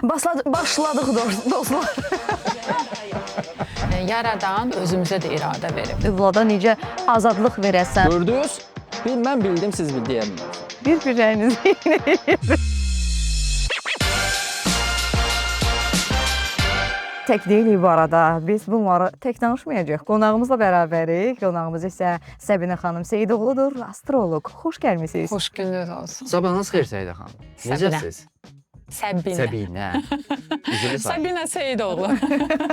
Başladıq dostlar. Yaradan özümüzə də iradə verib. Övlada necə azadlıq verəsən. Gördünüz? Mən bildim, siz deyəmədiniz. Bir-birlərinizi Tək deyilik bu arada. Biz bunları tək danışmayacaq. Qonağımızla bərabərik. Qonağımız isə Səbinə xanım Seyidoğludur, astroloq. Xoş gəlmisiniz. Xoş gününüz olsun. Sabahınız xeyir Səidə xanım. Necəsiz? Səbinə. Səbinə. Səbinə Seyidoğlu.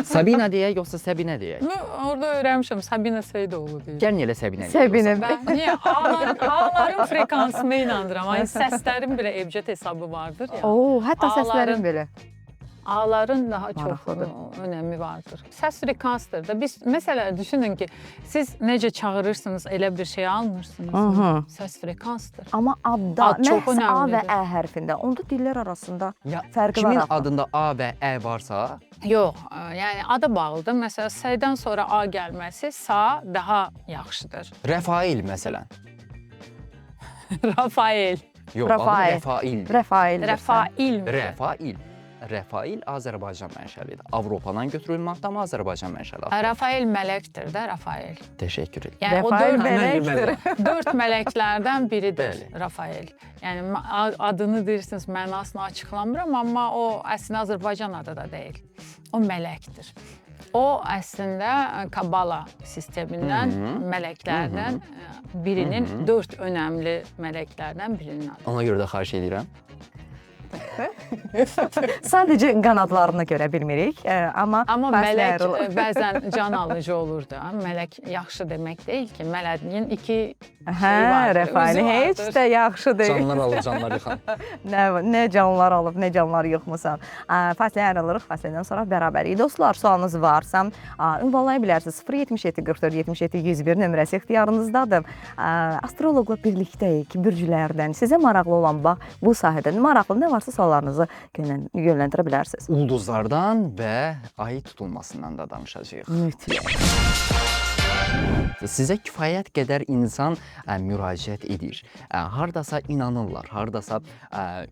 Sabina deyək, yoxsa Səbinə deyək? Orada öyrənmişəm, Səbinə Seyidoğlu deyək. Gəlin elə Səbinə deyək. Səbinə. Niyə? Ağların frekansına inandıram. Ay, səslərin belə evcət hesabı vardır ya. Oo, hətta səslərin belə. Ağların daha çox Maraqlıdır. önəmi vardır. Səs frekansdır da. Biz məsələn düşünün ki, siz necə çağırırsınız, elə bir şey almırsınız. Səs frekansdır. Amma adda, Ad çox məhz A və önəmlidir. Ə hərfində. Onda dillər arasında Ya, fərqi var. kimin axı. adında A və Ə varsa, Yox, yəni ada bağlıdır. Məsələn, S-dən sonra A gəlməsi sa daha yaxşıdır. Rəfail məsələn. Rafael. Yox, Rafail. Rəfail. Rəfail. Rəfail. Rəfail. Rəfail Azərbaycan mənşəlidir. Avropadan götürülməkdə, amma Azərbaycan mənşəli. Rafael mələkdir də, Rafael. Təşəkkür edirəm. Yəni o Rəfail dörd mələkdir. dörd mələklərdən biridir Bəli. Rafael. Yəni adını deyirsiniz, mənasını açıqlamıram, amma o əslində Azərbaycan adı da deyil. O mələkdir. O əslində Kabala sistemindən mələklərdən birinin, dörd önəmli mələklərdən birinin adı. Ona görə də xahiş edirəm. Sadəcə qanadlarını görə bilmirik, amma mələk fəslər- bəzən can alıcı olur da. Mələk yaxşı demək deyil ki, mələyin iki Hə, vardır, Rəfail özü heç vardır. də yaxşı deyil. Canlar alır, canlar yıxan. Nə canlılar alıb, nə canlılar yıxmısan. Fasilə ayrılırıq, fasilədən sonra bərabərik. Dostlar, sualınız varsa, ünvanlaya bilərsiniz. 077 44 77 101 nömrəsi ixtiyarınızdadır. Astroloqla birlikdəyik, bürclərdən. Sizə maraqlı olan bax, bu sahədə maraqlı nə varsa suallarınızı yönləndirə bilərsiniz. Ulduzlardan və ay tutulmasından da danışacağıq. Mütləq. Sizə kifayət qədər insan müraciət edir. Hardasa inanırlar, hardasa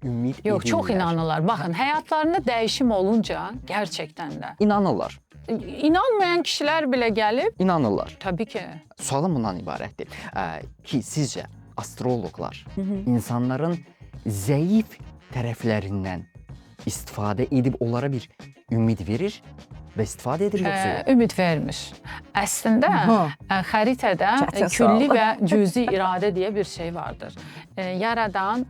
ümid edirlər. Yox, çox inanırlar. Baxın, həyatlarında dəyişim olunca gerçəkdən də İnanırlar, inanmayan kişilər belə gəlib. inanırlar. Təbii ki. Sualım bundan ibarətdir ki, sizcə astroloqlar insanların zəif tərəflərindən istifadə edib onlara bir ümid verir və istifadə edir yoxsa yox? Ümid vermir. Əslində xəritədə Çətin külli sual. və cüzi iradə deyə bir şey vardır. Yaradan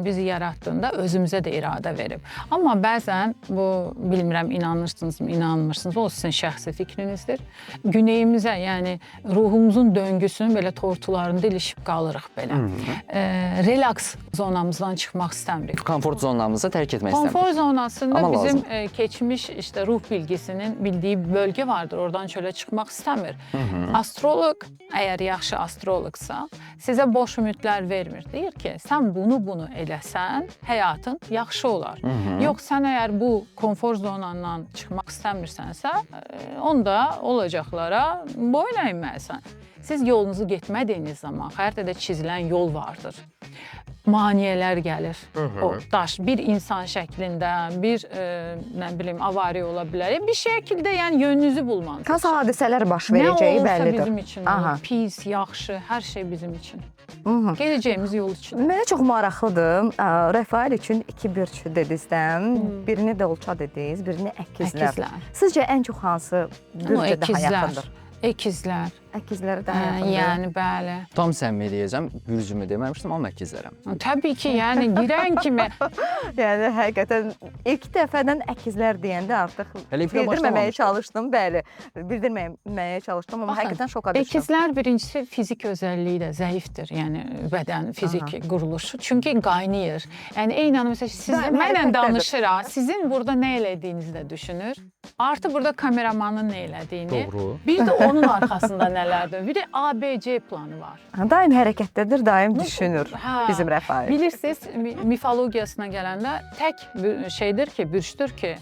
bizi yaratdığında özümüzə də iradə verib. Amma bəzən bu bilmirəm inanırsınızmı, inanmırsınız, o sizin şəxsi fikrinizdir. Güneyimizə, yəni ruhumuzun döngüsünün belə tortularında ilişib qalırıq belə. Relaks zonamızdan çıxmaq istəmirik. Komfort zonamızı tərk etmək istəmirik. Konfor zonasında Amma bizim lazım. keçmiş işte ruh bilgisinin bildiyi bölgə vardır. Oradan çölə çıxmaq istəmir. Astroloq, əgər yaxşı astroloqsa, sizə boş ümidlər vermir. Deyir ki, sən bunu eləsən, həyatın yaxşı olar. Yox, sən əgər bu konfor zonandan çıxmaq istəmirsənsə, onda olacaqlara boyun əyməlisən. Siz yolunuzu getmədiyiniz zaman xəritədə çizilən yol vardır. Maneələr gəlir. O daş bir insan şəklində, bir nə bilim avariya ola bilər. Bir şəkildə yəni yönünüzü bulmanız. Hansı hadisələr baş Nə verəcəyi olursa bəllidir. bizim üçün olur. Pis, yaxşı, hər şey bizim üçün. Gedəcəyimiz yol üçün. Mənə çox maraqlıdır. Rəfail üçün iki bürc dedinizdən, birini də olça dediniz, birini əkizlər. Əkizlər. Sizcə ən çox hansı bürcə daha yaxındır? Əkizlər. Əkizlərə daha yaxındır. Yəni bəli. Tam səmimi deyəcəm, bürcümü deməmişdim, amma əkizlərəm. Təbii ki, yəni girən kimi Yəni həqiqətən ilk dəfədən əkizlər deyəndə artıq Hələ ifrə bildirməməyə başlamamışdı. çalışdım, bəli. Bildirməməyə çalışdım, amma həqiqətən şoka düşdüm. Əkizlər birincisi fizik özəlliyi də zəifdir. Yəni bədən fizik quruluşu. Çünki qaynayır. Yəni eynən məsələn siz Daim mənlə hərəkətdədir. danışır, sizin burada nə elədiyinizi də düşünür. Artı burada kameramanın nə elədiyini. Doğru. Bir də onun arxasında nələrdir. Bir də ABC planı var. Daim hərəkətdədir, daim düşünür Hə, bizim Rəfail. Bilirsiniz, mifologiyasına gələndə tək şeydir ki, bürcdür ki,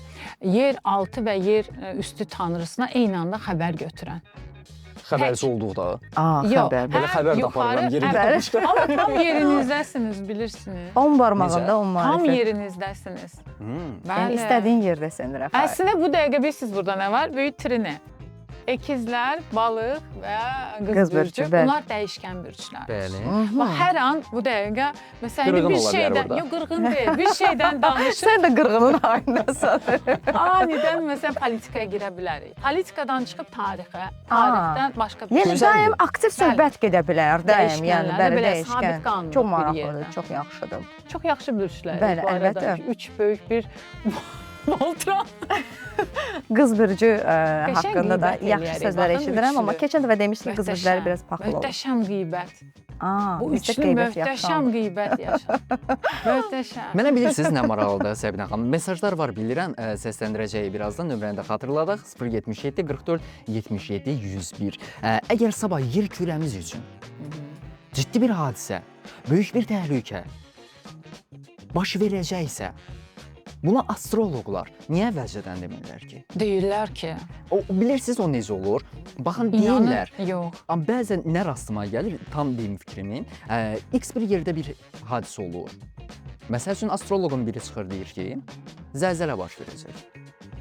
yer altı və yer üstü tanrısına eyni anda xəbər götürən. xəbərsiz olduqda. Yox, Xəbər. Belə xəbər də aparıram, yerim tapmışdı. Amma tam yerinizdəsiniz, bilirsiniz. 10 barmağında Necə? 10 Tam marifət. yerinizdəsiniz. Yəni Bəli. istədiyin yerdəsən Rəfai. Əslində bu dəqiqə bilirsiniz burada nə var? Böyük trini. Əkizlər, balıq və Qız qız bürcü, bürcü. bəli. Bunlar dəyişkən bürclər. Bəli. Bax hər an bu dəqiqə məsələn Qırğın bir ola bilər şeydən, orada. yox qırğın deyil, bir şeydən danışır. Sən də qırğının ayındasan. Anidən məsələn politikaya girə bilərik. Politikadan çıxıb tarixə, tarixdən başqa bir Yəni Gözəldir. daim aktiv söhbət gedə bilər, daim, yəni Dəyişkənlər də bəli belə dəyişkən. sabit qalmır Çox bir maraqlıdır, yerdə. çox yaxşıdır. Çox yaxşı bürclər. Bəli, əlbəttə. 3 böyük bir Voltron. Qız bürcü haqqında da qeybət yaxşı eləyərik. sözlər Baxın, eşidirəm, amma üçlü. keçən dəfə demişdik qız bürcüləri biraz paxıl olur. Möhtəşəm qeybət. Bu bizdə üçlü qeybət yaxşı möhtəşəm olmur. qeybət yaşar. Möhtəşəm. Mənə bilirsiniz nə maraqlıdır Səbinə xanım? Mesajlar var bilirəm, səsləndirəcəyi birazdan nömrəni də xatırladaq. 077 44 77 101. Əgər sabah yer kürəmiz üçün ciddi bir hadisə, böyük bir təhlükə baş verəcəksə, buna astroloqlar niyə əvvəlcədən demirlər ki? Deyirlər ki, Bilirsiniz o necə olur? Baxın deyirlər. Yox. Amma bəzən nə rastıma gəlir, tam deyim fikrimi, X bir yerdə bir hadisə olur. Məsəl üçün astroloqun biri çıxır deyir ki, zəlzələ baş verəcək.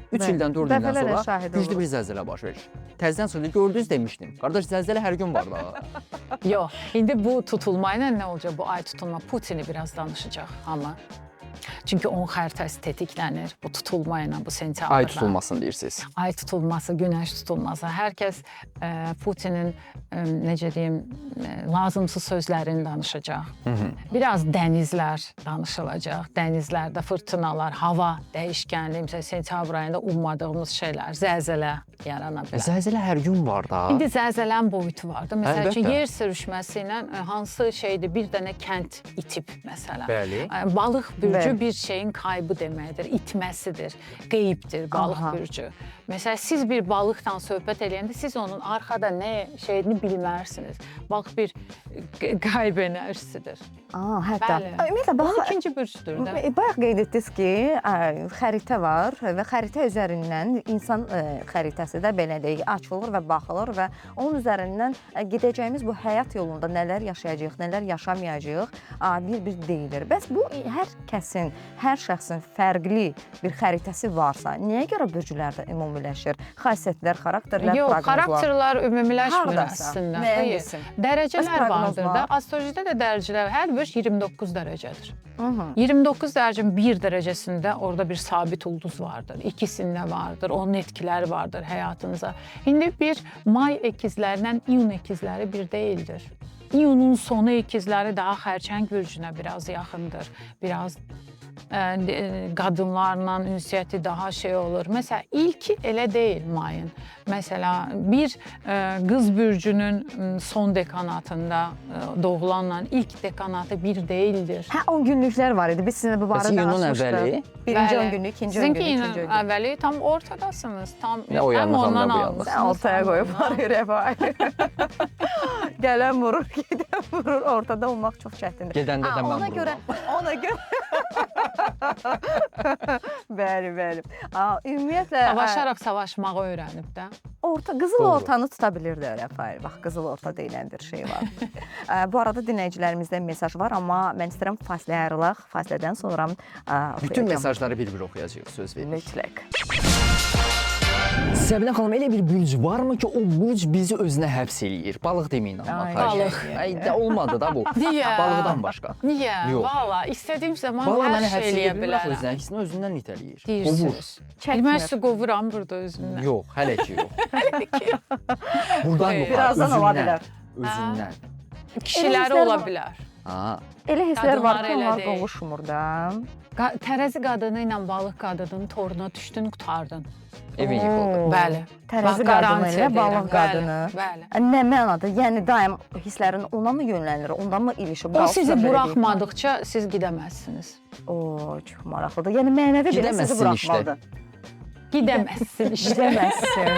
3 Bəli, ildən 4 ildən dəfələrlə sonra şahid güclü oluruq. bir zəlzələ baş verir. Təzədən sonra gördünüz demişdim. Qardaş zəlzələ hər gün var da. Yox. İndi bu tutulma ilə nə olacaq? Bu ay tutulma Putini biraz danışacaq amma. Çünki onun xəritəsi tetiklənir bu tutulma ilə, bu sentyabrda. Ay tutulmasını deyirsiniz. Ay tutulması, günəş tutulması. Hər kəs Putinin necə deyim, lazımsız sözlərini danışacaq. Biraz dənizlər danışılacaq. Dənizlərdə fırtınalar, hava dəyişkənliyi, məsələn sentyabr ayında ummadığımız şeylər, zəlzələ yarana bilər. Zəlzələ hər gün var da. İndi zəlzələnin boyutu var da. Məsəl üçün Əlbəttə. yer sürüşməsi ilə hansı şeydir? Bir dənə kənd itib məsələn. Bəli. Balıq bürcü Bəli. bir şeyin kaybı deməkdir, itməsidir, qeybdir balıq Aha. bürcü. Məsələn, siz bir balıqla söhbət eləyəndə siz onun arxada nə şeyini bilmərsiniz. Balıq bir qayb enerjisidir. Hətta. Bəli. Ümumiyyətlə Bu bax, ikinci bürcdür də. bayaq qeyd etdiniz ki, xəritə var və xəritə üzərindən insan xəritəsi də belə deyək, açılır və baxılır və onun üzərindən gedəcəyimiz bu həyat yolunda nələr yaşayacağıq, nələr yaşamayacağıq bir-bir deyilir. Bəs bu hər kəsin, hər şəxsin fərqli bir xəritəsi varsa, nəyə görə bürclərdə ümumiləşir? Xassiyyətlər, xarakterlər, Yox, proqnozlar. xarakterlər ümumiləşmir Hardasa, əslində. müəyyən Xeyr. qism. Dərəcələr Bəs proqnoz vardır var? da. Astrologidə də dərəcələr. Hər bürc 29 dərəcədir. Hı -hı. 29 dərəcənin 1 dərəcəsində orada bir sabit ulduz vardır. İkisində vardır. Onun etkiləri vardır həyatınıza. İndi bir may əkizlərlə iyun əkizləri bir deyildir. İyunun sonu əkizləri daha xərçəng bürcünə biraz yaxındır. Biraz qadınlarla ünsiyyəti daha şey olur. Məsələn, ilki elə deyil mayın. Məsələn, bir qız bürcünün son dekanatında doğulanla ilk dekanatı bir deyildir. 10 günlüklər var idi. Biz sizinlə bu Bəs barədə iyunun danışmışdıq. əvvəli? Birinci 10 Bəli. günlük, ikinci 10 Sizinki günlük, iyunun üçüncü 10 günlük. əvvəli tam ortadasınız. Tam Nə o yandan, ondan nə bu yandan. almısınız. Sən ortaya həm qoyub ondan. Rəfai. Gələn vurur, gedən vurur. Ortada olmaq çox çətindir. Gedəndə də mən Ona görə, ona görə. Bəli, bəli. Ümumiyyətlə Savaşaraq savaşmağı öyrənib də. qızıl Doğru. ortanı tuta bilirdi Rəfai. Bax, qızıl orta deyilən bir şey var. Bu arada dinləyicilərimizdən mesaj var, amma mən istəyirəm fasilə ayrılaq. Fasilədən sonra Bütün mesajları bir-bir oxuyacağıq, söz verin. mütləq. Səbinə xanım, elə bir bürc varmı ki, o bürc bizi özünə həbs eləyir? Balıq deməyin amma. Ay, xahiş balıq. edirəm. Ay, də olmadı da bu. Niyə? Balıqdan başqa. Niyə? Yox. Valla, istədiyim zaman Balıq hər məni şey həbs eləyə eləyə bilmir, bilərəm. özünə ikisini özündən itələyir. Deyirsiniz. Mən sizi qovuram burada özümdən. Yox, hələ ki yox. Buradan Yox, yox. birazdan ola bilər. Özündən. Kişiləri Elə ola hisslər bilər. Ha. Elə hisslər var Qadınlar ki, elə onlar deyil. qovuşmur da. Tərəzi qadını ilə balıq qadının toruna düşdün, qurtardın. Evin yıxıldı. Bəli. Tərəzi Bax, qadını garantiya ilə deyirəm. balıq qadını. Bəli. Nə mənada? Yəni daim hisslərin ona mı yönlənir, ondan mı ilişib? O sizi buraxmadıqca siz gedəməzsiniz. O, çox maraqlıdır. Yəni mənəvi belə sizi Gedəməzsin buraxmalıdır. Gidəməzsin işte. İşləməzsin.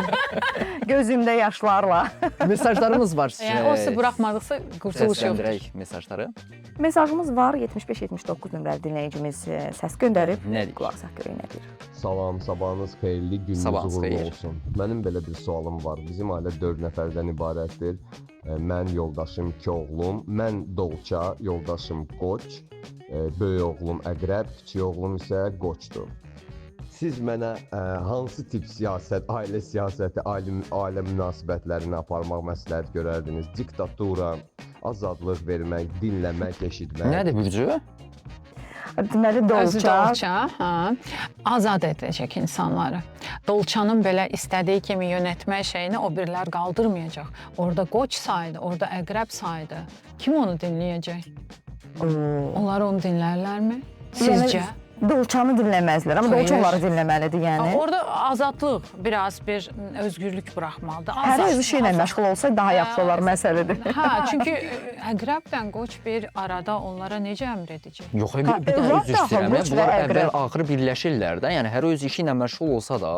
Gözümdə yaşlarla. Mesajlarımız var. Yəni o sizi buraxmadıqsa qurtuluş yoxdur. Səsləndirək mesajları. Mesajımız var. 75-79 nömrəli dinləyicimiz səs göndərib. Nə deyir? Qulaq asaq görək nə deyir. Salam, sabahınız xeyirli, gününüz Sabahınız uğurlu xeyir. olsun. Mənim belə bir sualım var. Bizim ailə 4 nəfərdən ibarətdir. Mən, yoldaşım, 2 oğlum. Mən Dolça, yoldaşım Qoç. Böyük oğlum Əqrəb, kiçik oğlum isə Qoçdur. Siz mənə hansı tip siyasət, ailə siyasəti, ailə münasibətlərini aparmaq məsləhət görərdiniz? Diktatura, azadlıq vermək, dinləmək, eşitmək. Nədir Bürcü? Deməli Özü Dolça. Dolça, hə, azad edəcək insanları. Dolçanın belə istədiyi kimi yönetmə şeyini o birilər qaldırmayacaq. Orada Qoç saydı, orada Əqrəb saydı. Kim onu dinləyəcək? Onlar onu dinlərlərmi? Sizcə? Dolçanı dinləməzlər, amma Xeyr. Dolça onları dinləməlidir yəni. Orada azadlıq, biraz bir özgürlük buraxmalıdır. Hər özü şeylə məşğul olsa daha yaxşı olar məsələdir. Hə, çünki Əqrəblə Qoç bir arada onlara necə əmr edəcək? Yox, bir Ha, də övlad üzr da istəyirəm. Qoç və Bunlar Əqrəb. əvvəl-axır birləşirlər də. Yəni hər öz işi ilə məşğul olsa da,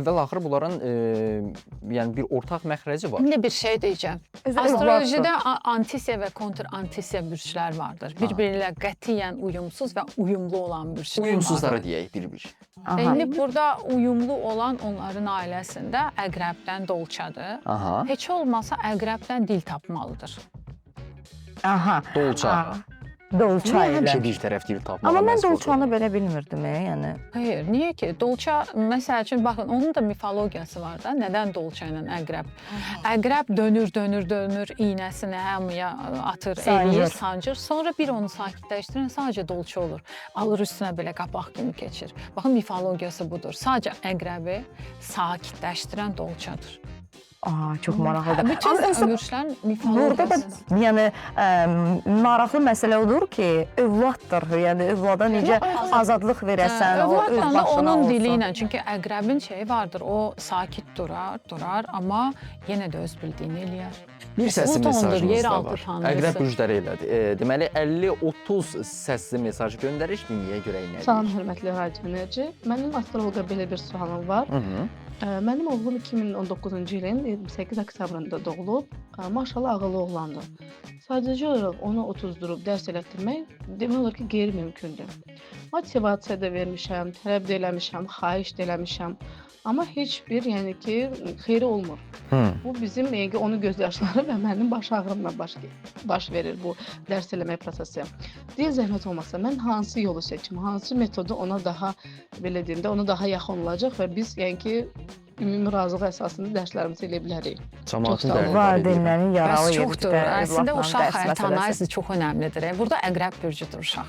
əvvəl-axır bunların yəni bir ortaq məxrəci var. İndi bir şey deyəcəm. Özü Astrologidə antisiya və kontr-antisiya bürclər vardır. Bir-biri ilə qətiyyən uyumsuz və uyumlu olan bürclər vardır. Uyumsuzlara deyək bir-bir. İndi burada uyumlu olan onların ailəsində Əqrəbdən Dolçadır. Aha. Heç olmasa Əqrəbdən dil tapmalıdır. Aha. Dolça. Dolça Niyə ilə. həmişə bir tərəf dil tapmağa Amma mən məsul Dolçanı olur? belə bilmirdim, yəni. Hayır, niyə ki? Dolça, məsəl üçün, baxın, onun da mifologiyası var da. Nədən Dolça ilə Əqrəb? Əqrəb dönür, iynəsini hamıya atır, Sancır. eləyir, sancır. Sonra bir onu sakitləşdirən sadəcə Dolça olur. Alır üstünə belə qabaq kimi keçir. Baxın, mifologiyası budur. Sadəcə Əqrəbi sakitləşdirən Dolçadır. Aa, çox maraqlıdır. Bütün Amma özü- bürclərin Burada da mifologiyası. yəni maraqlı məsələ odur ki, övladdır. Yəni övlada necə azadlıq verəsən, o öz Övladla da başına onun olsun. dili ilə. Çünki Əqrəbin şeyi vardır. O sakit durar, amma yenə də öz bildiyini eləyər. Bir səsli Plutondur, mesajımız da yeraltı var. tanrısı. Əqrəb bürcləri elədir. Deməli 50-30 səsli mesaj göndəriş dünyaya görək nə Salam deyir. hörmətli radio dinləyici. Mənim astroloqa belə bir sualım var. Hı-hı. Mənim oğlum 2019-cu ilin 28 oktyabında doğulub. Maşallah ağıllı oğlandır. Sadəcə olaraq onu otuzdurub dərs elətdirmək demək olar ki, qeyri-mümkündür. Motivasiya da vermişəm, tələb də eləmişəm, xahiş də eləmişəm. Amma heç bir, yəni ki, xeyri olmur. Bu bizim yəni ki, onun göz yaşları və mənim baş ağrımla baş verir bu dərs eləmək prosesi. Deyil zəhmət olmasa mən hansı yolu seçim, hansı metodu ona daha belə deyim də ona daha yaxın olacaq və biz yəni ki ümumi razılıq əsasında dərslərimizi eləyə bilərik. Cəmaatın Çox sağ olun. dərdi Valideynlərin Bəs yaralı çoxdur. yerdə Əslində övladla uşaq dərs həyat məsələsi. analizi çox önəmlidir. Burada Əqrəb bürcüdür uşaq.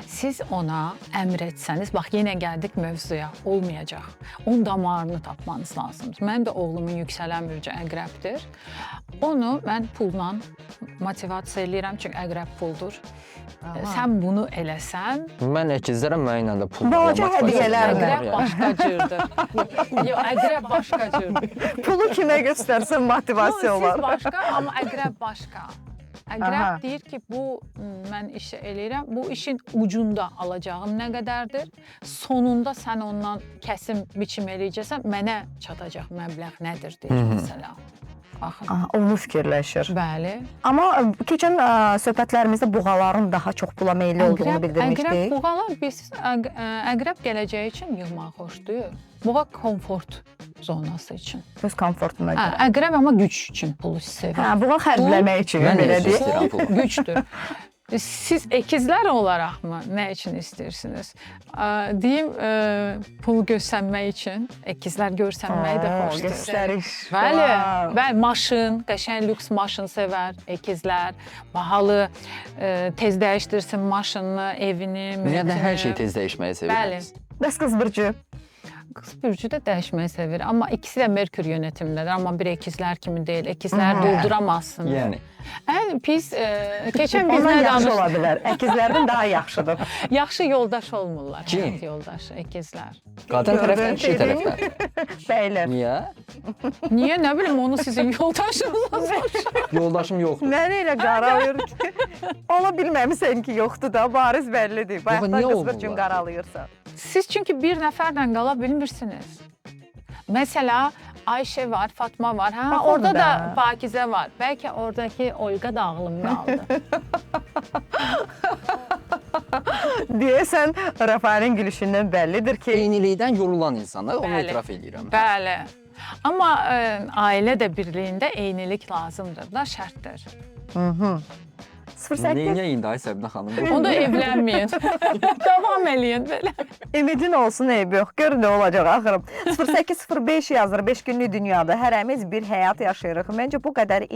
Siz ona əmr etsəniz, bax yenə gəldik mövzuya, olmayacaq. Onun damarını tapmanız lazımdır. Mən də oğlumun yüksələn bürcü Əqrəbdir. Onu mən pulla motivasiya eləyirəm, çünki Əqrəb puldur. Sən bunu eləsən, Mən əkizlərəm, mənimlə də pul Balaca motivasiya hədiyyələrlə. var Əqrəb yəni. başqa cürdür. Yox, Əqrəb başqa cürdür. Pulu kimə göstərsən motivasiya Siz olar. başqa, amma Əqrəb başqa. Əqrəb Aha. deyir ki, bu mən işi eləyirəm, bu işin ucunda alacağım nə qədərdir? Sonunda sən ondan kəsim biçim eləyəcəksən, mənə çatacaq məbləğ nədir deyir məsələ. Baxın. Aha, onu fikirləşir. Bəli. Amma keçən söhbətlərimizdə buğaların daha çox pula meyilli olduğunu Əqrəb bildirmişdik. buğalar biz Əqrəb gələcəyi üçün yığmaq xoşdur. Buğa komfort zonası üçün. Öz komfortuna Hə, görə. Əqrəb amma güc üçün pulu sevir. Hə, buğa xərcləmək üçün Mən belə də deyək. istəyirəm pulu. Gücdür. Siz əkizlər olaraqmı nə üçün istəyirsiniz? Deyim, pul göstərmək üçün. Əkizlər göstərməyi də xoşdur. Göstəriş. Bəli, Vau. bəli, maşın, qəşəng lüks maşın sevər əkizlər. Bahalı tez dəyişdirsin maşınını, evini, Niyə də hər mülkünü. şey tez dəyişməyi Bəli. sevirsiniz? Bəs qız bürcü. Qız bürcü də dəyişməyi sevir, amma ikisi də Merkür yönətimindədir, amma bir əkizlər kimi deyil. Əkizlər durduramazsın. Yəni Pis, keçən biz Ondan nə yaxşı danışdıq? ola bilər. Əkizlərdən daha yaxşıdır. Yaxşı yoldaş olmurlar, Kim? həyat yoldaşı, əkizlər. qadın tərəfdən, Gördün, kişi dedin. tərəfdən. Bəylər. Niyə? Niyə, nə bilim, onu sizin yoldaşınızla soruşun. Yoldaşım yoxdur. Məni elə qaralayır ki, ola bilməmisən ki, yoxdur da, bariz bəllidir. Bayaqdan niyə qız olmurlar bürcün ki? qaralayırsan. Siz çünki bir nəfərlə qala bilmirsiniz. Mesela Ayşe var, Fatma var. Ha, Bax, orada onu da da. Pakizə var. Bəlkə oradakı Olga da ağlım qaldı. Deyəsən Rafaelin gülüşündən bəllidir ki, Eynilikdən yorulan insanlar, onu Bəli. etiraf edirəm. Bəli. Amma ailə də birliyində eynilik lazımdır da, şərtdir. 08 Neyə indi ay Səbinə xanım? Onda evlənməyin. Davam eləyin belə. ümidin olsun eybi yox. Gör nə olacaq axırım. 0805 yazır. 5 günlük dünyada hərəmiz bir həyat yaşayırıq. Məncə bu qədər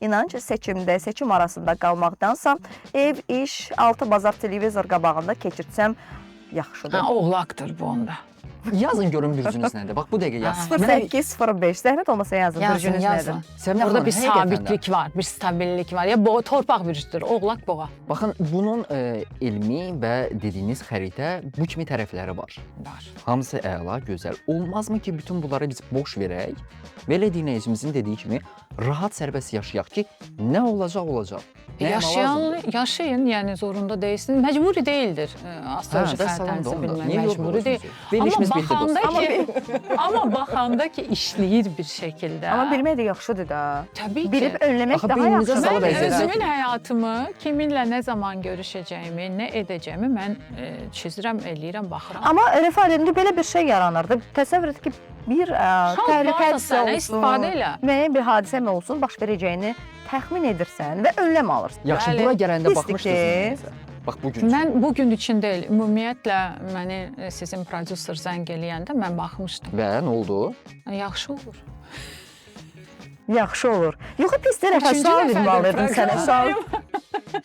inanc seçimdə, seçim arasında qalmaqdansa ev, iş, altı bazar televizor qabağında keçirsəm yaxşıdır. Ha, oğlaqdır bu onda. Yazın görün bürcünüz nədir? Bax bu dəqiqə yaz. 0805 zəhmət olmasa yazın bürcünüz nədir? Səbinə Orada xanım, bir həqiqətən də. sabitlik var, bir stabillik var. Ya boğa torpaq bürcüdür, oğlaq boğa Baxın, bunun elmi və dediyiniz xəritə bu kimi tərəfləri var. var. Hamısı əla, gözəl. Olmazmı ki, bütün bunları biz boş verək? Belə dinləyicimizin dediyi kimi rahat sərbəst yaşayaq ki, nə olacaq olacaq. Yaşayın, yəni zorunda deyilsiniz. Məcburi deyildir astroloji xəritənizi bilmək, məcburi deyil. Verilişimiz Amma bildi baxanda dostlar. amma baxanda ki işləyir bir şəkildə. Amma bilmək də yaxşıdır da. Təbii ki. Bilib önləmək Axı daha beynimizə yaxşıdır. salıb Mən əzələ. özümün həyatımı, kiminlə nə zaman görüşəcəyimi, nə edəcəyimi mən çizirəm, eləyirəm, baxıram. Amma Rafael indi belə bir şey yaranırdı. Təsəvvür et ki, bir təhlükə varsa sənə istifadə elə. müəyyən bir hadisə mi olsun, baş verəcəyini təxmin edirsən və önləm alırsan. Yaxşı, Bəli. bura gələndə Pisdir baxmışdınız ki- nəsə? Bax bu gün. Mən bu gün üçün deyil, ümumiyyətlə məni sizin prodüser zəng eləyəndə mən baxmışdım. Və nə oldu? Yaxşı olur. Yaxşı olur. Yox, pisdir, Rafael, Üçüncü sual dəfədir ünvanlayırdım sənə. proqramdayım.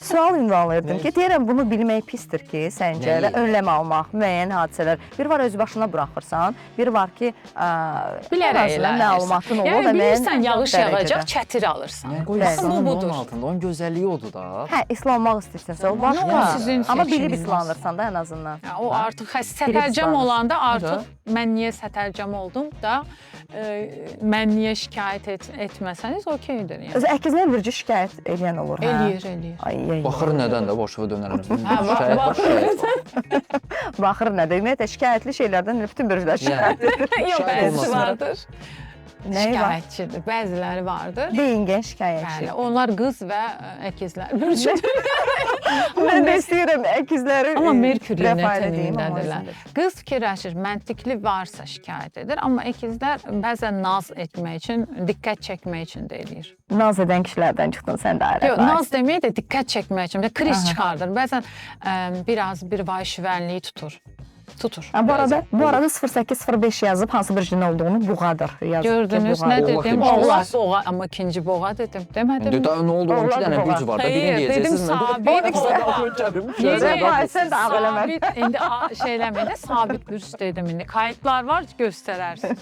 Sual ünvanlayırdım Nə? ki, deyirəm bunu bilmək pisdir ki, səncə Nəyi? və önləm almaq, müəyyən hadisələr. Bir var öz başına buraxırsan, bir var ki, Bilərək ən azından məlumatın olur Yəni və bilirsən yağış dərəcədə. yağacaq, çətir alırsan. Qoy Bəli. İslamın Bu onun budur. altında, onun gözəlliyi odur da. Hə, islanmaq istəyirsənsə o o başqa. sizin Amma bilib seçiminiz. islanırsan da ən azından. Ya, o artıq sətərcəm islanır. olanda artıq mən niyə sətərcəm oldum da mən niyə şikayət etməsəniz okeydir yəni. Öz əkizlər bürcü şikayət edən olur, hə? Eləyir. Ay. Baxır nədən də boşluğa dönərəm. bax. Baxır nə demək? Şikayətli şeylərdən bütün bürclər şikayət edir. Yox, Şikayət bəzisi olmasın. vardır. Nəyi var? Şikayətçidir, bəziləri vardır. Deyingən şikayətçi. Bəli, onlar qız və əkizlər bürcüdür. Mən də istəyirəm əkizləri. Amma Merkür Rafael deyim, amma yönətimindədirlər. özündə. Qız fikirləşir, məntiqli varsa şikayət edir, amma əkizlər bəzən naz etmək üçün, diqqət çəkmək üçün də eləyir. Naz edən kişilərdən çıxdın sən də. Yox, naz deməyə də diqqət çəkmək üçün də kriz çıxardır. Bəzən biraz bir vay-şivənliyi tutur. Bu arada 0805 yazıb hansı bir cin olduğunu buğadır yazıb. Gördünüz, nə Oğlaq dedim? demişsiniz. Oğlaq, boğa, amma ikinci boğa dedim. Demədim. Daha nə oldu? 12 Oğlan dənə boğa. bürc var da birini Hayır, dedim deyəcəksiniz. sabit boğa. Rafael, sən də ağ eləmə. Sabit, indi şey eləməyə də sabit bürc dedim indi. Kayıtlar var, göstərərsin.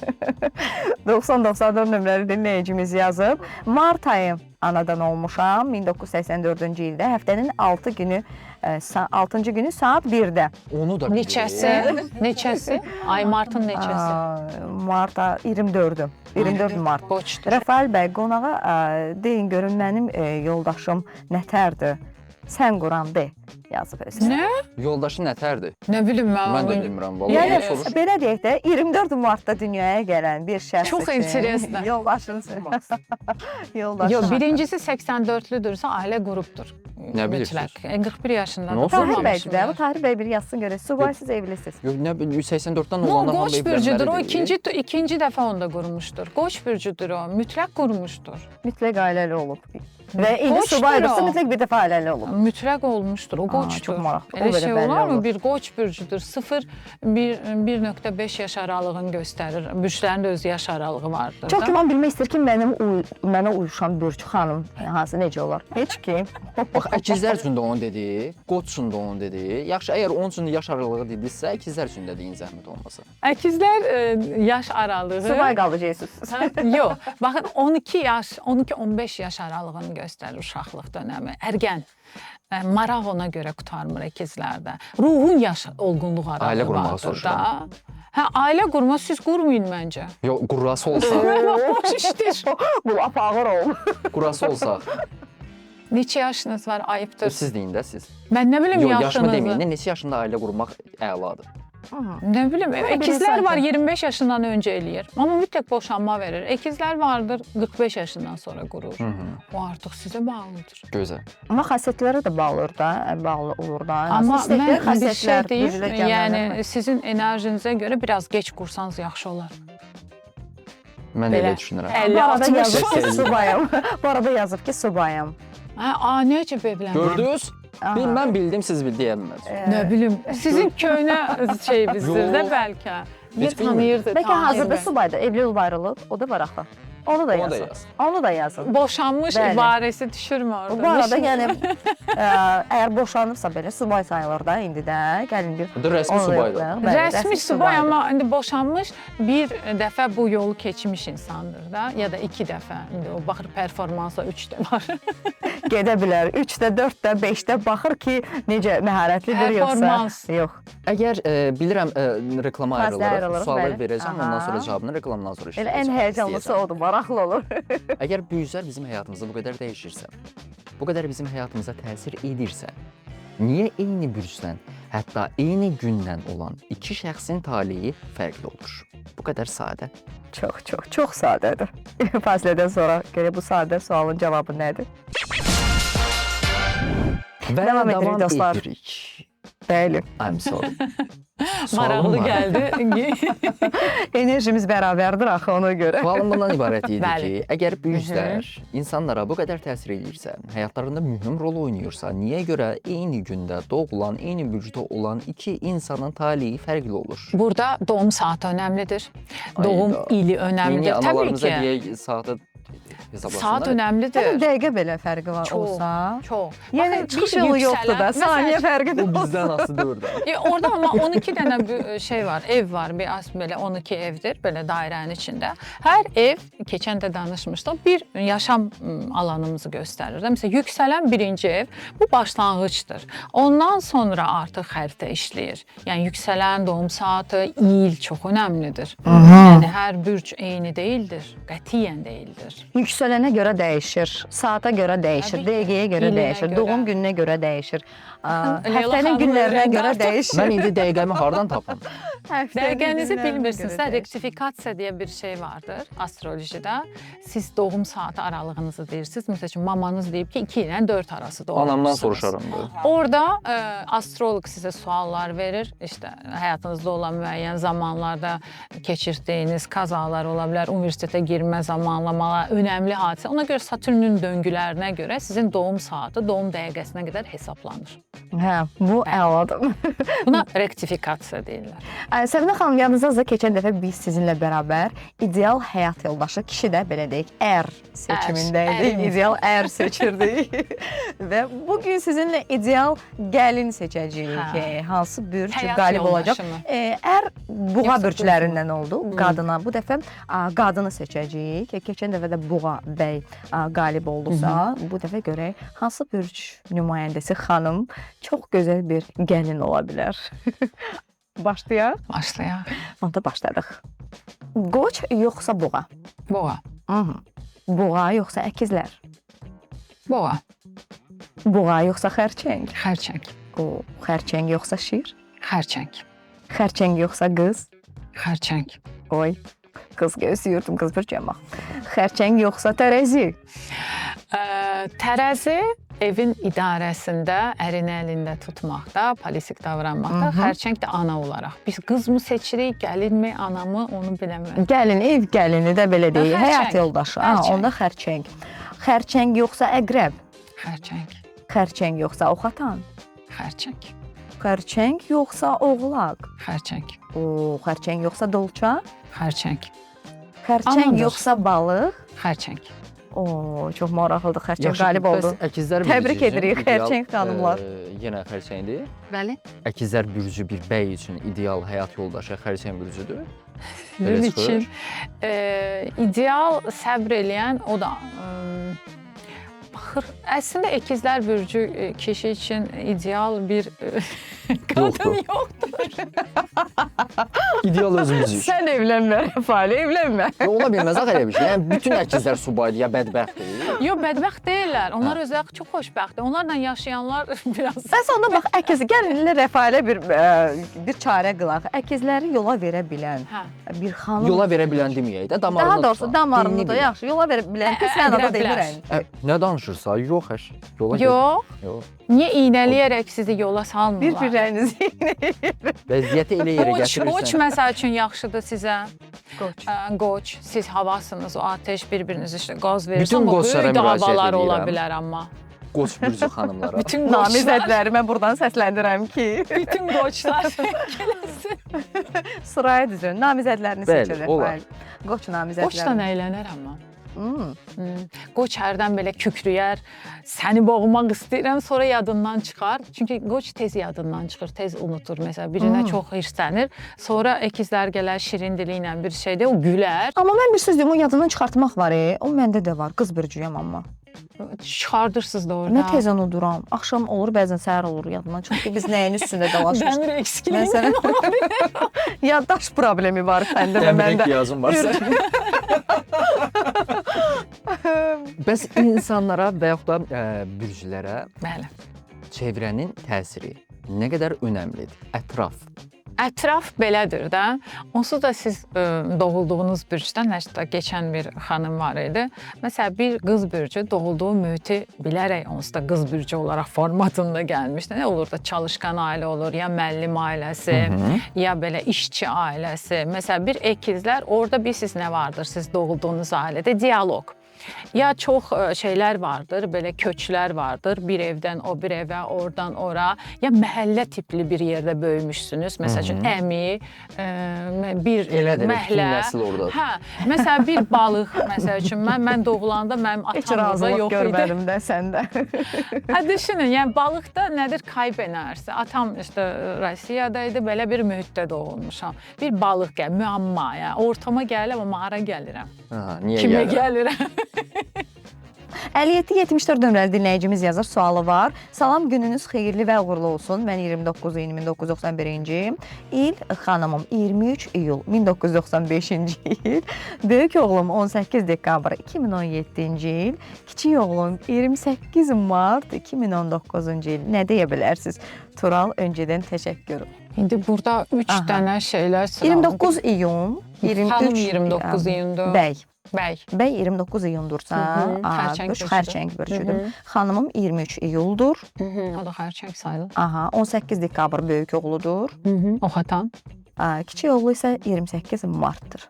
9094 nömrəli dinləyicimiz yazıb. Mart ayı anadan olmuşam 1984-cü ildə həftənin 6-cı günü saat 1-də. Onu da Neçəsi? Ay martın neçəsi? Mart 24-ü. 24 Mart. Qoçdur. Rafael bəy qonağa deyin görün mənim yoldaşım nətərdir? Sən quran de yazıb özü. Nə? Yoldaşı nətərdir? Nə bilim Mən də mən. bilmirəm. Yəni Vallahi soruş. belə deyək də 24 martda dünyaya gələn bir şəxs Çox interesli. Yoldaşınız. Yoldaş. Yox, birincisi 84-lüdürsə ailə qrupdur. Nə bilirsiniz? Mütləq. 41 yaşında Nə da olsun? Tahir bəydir də. Bu olmamışlar. Tahir bəy bir yazsın görək. Subaysız evlisiniz. Yox, nə 84-dən No, olanlar Qoç bürcüdür. O ikinci dəfə onda qurmuşdur. Qoç bürcüdür o. Mütləq qurmuşdur. Mütləq ailəli olub. Və indi Qoçdur subaydırsa o. mütləq bir dəfə ailəli olub. Mütləq olmuşdur. O qoçdur. çox maraqlı. O Elə belə şey bəlli olar mı? olur. Bir qoç bürcüdür. 1.5 yaş aralığını göstərir. Bürclərin də öz yaş aralığı vardır. Çox da. güman bilmək istəyir ki, mənə uyuşan bürc xanım hansı necə olar? Heç kim. Bax, əkizlər üçün də onu dedi, qoç üçün də onu dedi. Yaxşı, əgər onun üçün də yaş aralığı dedinizsə, əkizlər üçün də deyin zəhmət olmasa. Əkizlər yaş aralığı. Subay qalacaqsınız. Hə? Yox, baxın 12 yaş, 12-15 yaş aralığını göstərir uşaqlıq dönəmi. Ərgən. Maraq ona görə qurtarmır əkizlərdə. Ruhun yaş olğunluq aralığı Ailə qurmağı vardır soruşuram. da. Hə, ailə qurma siz qurmayın məncə. Yox, qurrası olsa, Boş işdir. Bu lap ağır oldu. qurrası olsa, Neçə yaşınız var? Ayıbdır. siz deyin də siz. Mən nə bilim Yox, yaşımı yaşınızı. deməyin, neçə yaşında ailə qurmaq əladır. Nə bilim, Ola bilir əkizlər var zaten. 25 yaşından öncə eləyir. Amma mütləq boşanma verir. Əkizlər vardır 45 yaşından sonra qurur. O artıq sizə bağlıdır. Gözəl. Amma xassətlərə də bağlı olur da. Amma İstəkli mən bir şey xassətlər deyim, vücuda gəlməlidir. yəni sizin enerjinizə görə biraz geç qursanız yaxşı olar. Mən Belə. elə düşünürəm. Bu arada 50-60 yazıb ki, Kesin. subayam. Bu arada yazıb ki, subayam. Hə, necə evlənmə? Gördünüz? Aha. Mən bildim, siz bilmədiniz. Nə bilim, sizin köhnə şeyinizdir də Yox. bəlkə. Bir Heç bilmirəm. tanıyırdı. Bəlkə Tahir hazırda bəy. subayda, evli olub ayrılıb, o da var axı. Onu da Onu da yazın. yaz. Onu da yazın. Boşanmış Bəli. ibarəsi düşürmü orada? Bu arada yəni əgər boşanıbsa belə subay sayılır da indi də. Gəlin bir Bu da rəsmi onu da subaydır. yoxlayaq. Bəli, Rəsmi subay subaydır. amma indi boşanmış bir dəfə bu yolu keçmiş insandır da, ya da 2 dəfə. İndi o baxır performansa 3 də var. Gedə bilər. 3-də, 4-də, 5-də baxır ki, necə məharətlidir Performans. yoxsa. Yox. Əgər bilirəm reklama Fazla ayrılırıq, ayrılırıq, suallar bəli. verəcəm, ondan Aha. sonra cavabını reklamdan sonra Elə ən işləyəcəm, həyəcanlısı istəyəcəm. odur, maraqlı olur. Əgər bu üzlər bizim həyatımızda bu qədər dəyişirsə, bu qədər bizim həyatımıza təsir edirsə, niyə eyni bürcdən, hətta eyni gündən olan iki şəxsin taleyi fərqli olur? Bu qədər sadə. Çox sadədir. Fasilədən sonra görə bu sadə sualın cavabı nədir? Və Davam edirik, dostlar. edirik. Bəli. I'm sorry. Maraqlı Sualım var. gəldi. Enerjimiz bərabərdir axı ona görə. Sualım bundan ibarət idi Bəli. ki, əgər bu üzlər insanlara bu qədər təsir edirsə, həyatlarında mühüm rol oynayırsa, niyə görə eyni gündə doğulan, eyni bürcdə olan iki insanın taleyi fərqli olur? Burada doğum saatı önəmlidir. Ayda. Doğum ili Yeni önəmlidir. Təbii analarımıza ki. deyək saatı hesablasınlar. Saat Hətta önəmlidir. dəqiqə belə fərqi var Çox, olsa. Çox. Yəni Baxın, çıxış bir yolu yoxdur da, yüksələn- saniyə Məsələn, fərqi də O bizdən olsa. asılıdır da. Orada amma 12 dənə bir şey var, ev var. Bir az belə 12 evdir, belə dairənin içində. Hər ev, keçən də danışmışdıq, bir yaşam alanımızı göstərir. Məsələn, yüksələn birinci ev bu başlanğıcdır. Ondan sonra artıq xəritə işləyir. Yəni yüksələn doğum saatı, il çox önəmlidir. Yəni hər bürc eyni deyildir, qətiyyən deyildir. Yüksələnə görə dəyişir, saata görə dəyişir, Təbii ki, dəqiqəyə görə ilinə dəyişir, görə. doğum gününə görə dəyişir, Leyla həftənin xanım günlərinə öyrəndi görə artıq. dəyişir. Mən indi dəqiqəmi hardan tapım? Dəqiqənizi bilmirsiniz. Görə dəyişir. Rektifikasiya deyə bir şey vardır astrolojide. Siz doğum saatı aralığınızı deyirsiniz. Məsəl üçün mamanız deyib ki 2 ilə 4 arası doğulmusunuz. Anamdan soruşaram da. Orada astroloq sizə suallar verir. İşte həyatınızda olan müəyyən zamanlarda keçirdiyiniz kazalar ola bilər, universitetə girmə zamanlamalar, önəmli hadisə. Ona görə Satürnün döngülərinə görə sizin doğum saatı, doğum dəqiqəsinə qədər hesablanır. Hə, bu əladır. Buna rektifikasiya deyirlər. Səbinə xanım, yadınızda keçən dəfə biz sizinlə bərabər ideal həyat yoldaşı, kişi də belə deyək, seçimində idi. ərim. İdeal seçirdik. Və bu gün sizinlə ideal gəlin seçəcəyik. Hə. Hansı bürc Həyat qalib olacaq? yoldaşı mı? Buğa Yoxsa bürclərindən oldu. Qadına bu dəfə qadını seçəcəyik. Keçən dəfə də Buğa bəy qalib oldusa, bu dəfə görək hansı bürc nümayəndəsi xanım çox gözəl bir gəlin ola bilər. Başlayaq. Başlayaq. Onda başladıq. Qoç yoxsa buğa? Boğa. Buğa yoxsa əkizlər? Boğa. Buğa yoxsa xərçəng? Xərçəng. Xərçəng yoxsa şir? Xərçəng. Xərçəng yoxsa qız? Xərçəng. Oy, qız gözləyirdim, qız bürcəm bax. Xərçəng yoxsa tərəzi? Tərəzi evin idarəsində, ərin əlində tutmaqda, politik davranmaqda, xərçəng də ana olaraq. Biz qızmı seçirik, gəlinmi, anamı, onu biləmirəm. Gəlin, ev gəlini də belə deyək, Xərçəng. həyat yoldaşı. Xərçəng. Onda xərçəng. Xərçəng yoxsa əqrəb? Xərçəng. Xərçəng yoxsa oxatan? Xərçəng. Xərçəng yoxsa oğlaq? Xərçəng. Xərçəng yoxsa dolça? Xərçəng. Xərçəng Anadır. yoxsa balıq? Xərçəng. Çox maraqlıdır. Xərçəng qalib oldu. Əkizlər Təbrik bürcü edirik, üçün ideal, xərçəng xanımlar. Yenə xərçəngdir. Bəli. Əkizlər bürcü bir bəy üçün ideal həyat yoldaşı xərçəng bürcüdür. Sizin Belə üçün ideal səbr eləyən o da baxır. Əslində əkizlər bürcü kişi üçün ideal bir qadın yoxdur. İdeal özümüzük. Sən evlənmə, Rəfali, evlənmə. Ola bilməz axı elə bir şey. Yəni bütün əkizlər subaydır ya bədbəxtdir. Yox, bədbəxt deyirlər. Onlar özləri çox xoşbəxtdir. Onlarla yaşayanlar biraz Bəs onda bax, əkiz, gəlin Rəfailə bir çarə qılaq. Əkizləri yola verə bilən bir xanım. Yola verə bilən deməyək də, damarını Daha doğrusu damarını da yaxşı yola verə bilən ki, sən ada demirəm. Nə danışırsa, yox əş. Yox. Niyə iynələyərək sizi yola salmırlar? Bir-birlərinizi iynələyir. Vəziyyəti elə yerə Qoç gətirirsən. məsəl üçün yaxşıdır sizə. Qoç. Qoç, siz havasınız, o ateş bir-biriniz işte qaz verirsən, Bütün bu qoçlara böyük müraciət davalar ola edirəm. bilər amma. Qoç bürcü xanımlara. Bütün qoçlar, Namizədlərimi buradan səsləndirəm ki, bütün qoçlar gəlsin. sıraya düzün. Namizədlərini Bəli, seçin olar. Rəfail. Qoç namizədləri. Qoçdan əylənər amma. Qoç hərdən belə kükrüyər, səni boğmaq istəyirəm, sonra yadından çıxar. Çünki qoç tez yadından çıxır, tez unutur. Məsələn, birinə çox hirslənir, sonra əkizlər gələr şirin dili ilə bir şeydə, o gülər. Amma mən bir söz deyim, o yadından çıxartmaq var, o məndə də var. Qız bürcüyəm amma. Çıxardırsınız da orada. Nə tez unuduram. Axşam olur, bəzən səhər olur yadımdan. Çünki biz nəyin üstündə dalaşırıq. Dəmir eksikliyi. Yaddaş problemi var səndə və məndə. Dəmirək yazım varsa. Bəs insanlara və yaxud da bürclərə Bəli. çevrənin təsiri nə qədər önəmlidir? Ətraf belədir də. Onsuz da siz doğulduğunuz bürcdən, hətta keçən bir xanım var idi. Məsələn, bir qız bürcü doğulduğu mühiti bilərək onsuz da qız bürcü olaraq formatında gəlmişdi. Nə olur da çalışqan ailə olur, ya müəllim ailəsi, ya belə işçi ailəsi. Məsələn, bir əkizlər, orada bilirsiniz nə vardır siz doğulduğunuz ailədə? Dialoq. Ya çox şeylər vardır, belə köçlər vardır, bir evdən o bir evə, oradan ora, ya məhəllə tipli bir yerdə böyümüşsünüz. Məsəl üçün əmi, bir Elədir, məhlə. bütün nəsil oradadır. Hə, məsələn bir balıq, məsəl üçün mən doğulanda mənim Heç atam da razılıq yox idi. görmədim də səndə. Hə düşünün, yəni balıqda nədir kaybenərsə. Atam işte Rusiyada idi, belə bir mühitdə doğulmuşam. Bir balıq gəl, müəmma, yəni ortama gəlirəm, amma hara gəlirəm? Niyə Kimə gəlirəm? gəlirəm? 57-74 nömrəli dinləyicimiz yazır, sualı var. Salam, gününüz xeyirli və uğurlu olsun. Mən 29 iyun 1991-ci il, xanımım 23 iyul 1995-ci il, böyük oğlum 18 dekabr 2017-ci il, kiçik oğlum 28 mart 2019-cu il. Nə deyə bilərsiniz? Tural, öncədən təşəkkür. İndi burada 3 dənə şeylər sıralandı. 29 iyun, 23 Xanım 29 iyundur. Bəy. Bəy. Bəy 29 iyundursa, xərçəng bürcüdür. Xanımım 23 iyuldur. O da xərçəng sayılır. Aha, 18 dekabr böyük oğludur. Oxatan. Kiçik oğlu isə 28 martdır.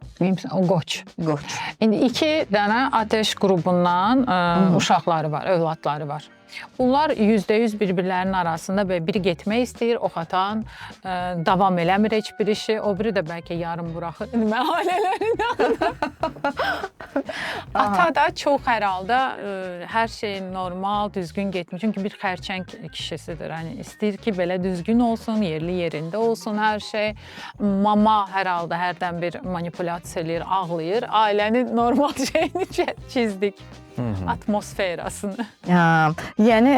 O qoç. Qoç. İndi 2 dənə ateş qrubundan uşaqları var, övladları var. Bunlar %100 bir-birlərinin arasında belə biri getmək istəyir, oxatan, davam eləmir heç bir işi, o biri də bəlkə yarım buraxır ailələrindən. Ata da çox hər halda hər şey normal, düzgün getmir. Çünki bir xərçəng kişisidir. Yəni istəyir ki, belə düzgün olsun, yerli yerində olsun hər şey. Mama hər halda hərdən bir manipulyasiya eləyir, ağlayır. Ailənin normal şeyini çizdik. Atmosferasını. Yəni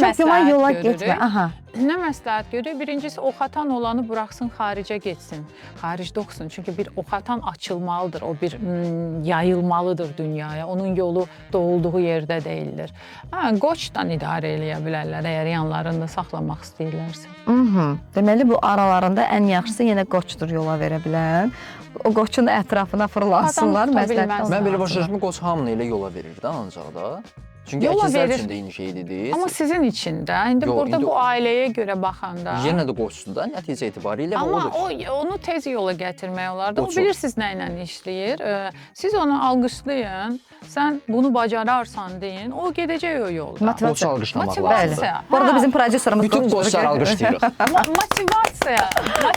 çox yaman yola getmə. Nə məsləhət görür? Birincisi, oxatan olanı buraxsın, xaricə getsin. Xaricdə oxusun. Çünki bir oxatan açılmalıdır, o bir yayılmalıdır dünyaya. Onun yolu doğulduğu yerdə deyildir. Qoçdan idarə eləyə bilərlər, əgər yanlarında saxlamaq istəyirlərsə. Deməli, bu aralarında ən yaxşısı yenə qoçdur yola verə bilən. O qoçun ətrafına fırlansınlar. Mən belə başlaşma qoç hamını elə yola verir də ancaq da. Çünki Yola əkizlər verir. üçün də eyni şey dediniz. Amma sizin için də. İndi Yox, burada indi bu ailəyə görə baxanda. Yenə də qoçdur da nəticə etibarilə Amma odur. onu tez yola gətirmək olar da. O O çox. bilirsiniz nə ilə işləyir. Siz onu alqışlayın. Sən bunu bacararsan deyin. O gedəcək o yolda. Qoç alqışlamaq Motivasiya. lazımdır. Bu arada bizim prodüserimiz Bütün qoçları alqışlayırıq. Motivasiya.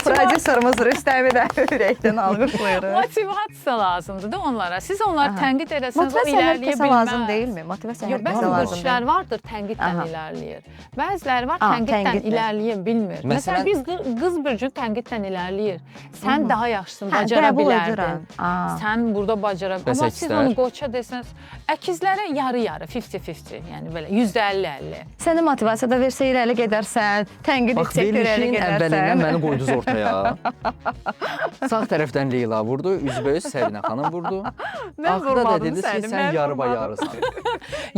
Prodüserimiz Rüstəmi də ürəkdən alqışlayırıq. Motivasiya lazımdır da onlara. Siz onları tənqid edəsəniz, o Motivasiya hər ilərləyə kəsə lazım bilməz. deyilmi? Motivasiya hər Bəzi lazım burçlar vardır tənqidlə Aha. irəliləyir. Bəziləri var Aa, tənqidlə tənqidlə. irəliləyə bilmir. Məsələn, Məsələn- biz qız burcu tənqidlə irəliləyir. Sən daha yaxşısın, Hə, bacara qəbul bilərdin. edirəm. Aa. Sən burada bacara. Bəs Amma siz əkizlər? onu qoça desəniz, əkizlərə yarı-yarı, 50-50, yəni belə %50-50. Səni motivasiyada versə irəli gedərsən, tənqid Bax, etsək irəli verilişin əvvəlindən gedərsən. məni qoydunuz ortaya. Sağ tərəfdən Leyla vurdu, üzbəüz Səbinə xanım vurdu. Mən Axırda da vurmadım dediniz ki, səni, sən mən yarıba vurmadım. yarısan.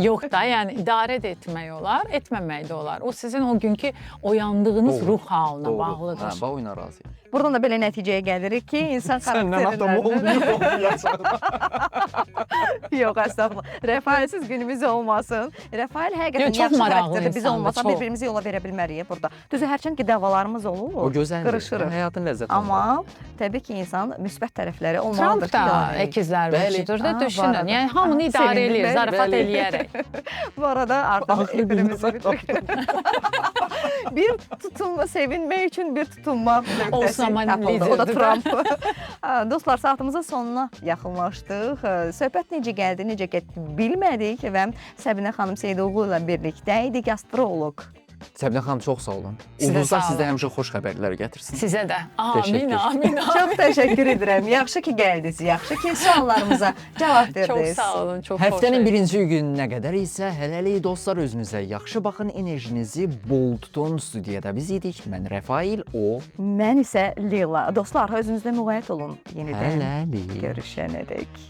Yox da, yəni idarə də etmək olar, etməmək də olar. O sizin o günkü oyandığınız Doğru, ruh halına Doğru. bağlıdır. Hə, bax oyuna razıyam. Buradan da belə nəticəyə gəlirik ki, insan Səndən adam xarakterindən... olmayacaq. Yox, əstəğfurullah. Rəfailsiz günümüz olmasın. Rəfail həqiqətən Yox, çox yaxşı maraqlı xarakterdə biz insandır, olmasa çox. bir-birimizi yola verə bilmərik burada. Düzü, hərçənd ki, davalarımız olur. O gözəldir. Qırışırıq. Həyatın ləzzəti. Amma təbii ki, insan müsbət tərəfləri Trump olmalıdır ki, da yəni. əkizlər Bəli. burcudur da Aa, düşünün. var. Yəni hamını Aa, idarə sevindim eləyir, mən. zarafat Bəli. eləyərək. Bu arada artıq Axırı efirimizi bilməmək bitiririk. Bir tutunma, sevinmək üçün bir tutunma nöqtəsi Osama tapıldı. O da liderdir. Trump. Dostlar, saatımızın sonuna yaxınlaşdıq. Söhbət necə gəldi, necə getdi bilmədik və Səbinə xanım Seydoğlu ilə birlikdə idik, astroloq. Səbinə xanım çox sağ olun. Sizə Ulduzlar sağ sizdə olun. həmişə xoş xəbərlər gətirsin. Sizə də. Təşəkkür. Amin, amin. Çox təşəkkür edirəm. Yaxşı ki gəldiniz, yaxşı ki suallarımıza cavab Çox verdiniz. sağ olun, çox xoş. Həftənin birinci gününə qədər isə hələlik dostlar özünüzə yaxşı baxın, enerjinizi bol tutun. Studiyada biz idik. Mən Rəfail, o Mən isə Leyla. Dostlar, özünüzdə müğayət olun. Yenidən hələlik. görüşənədək.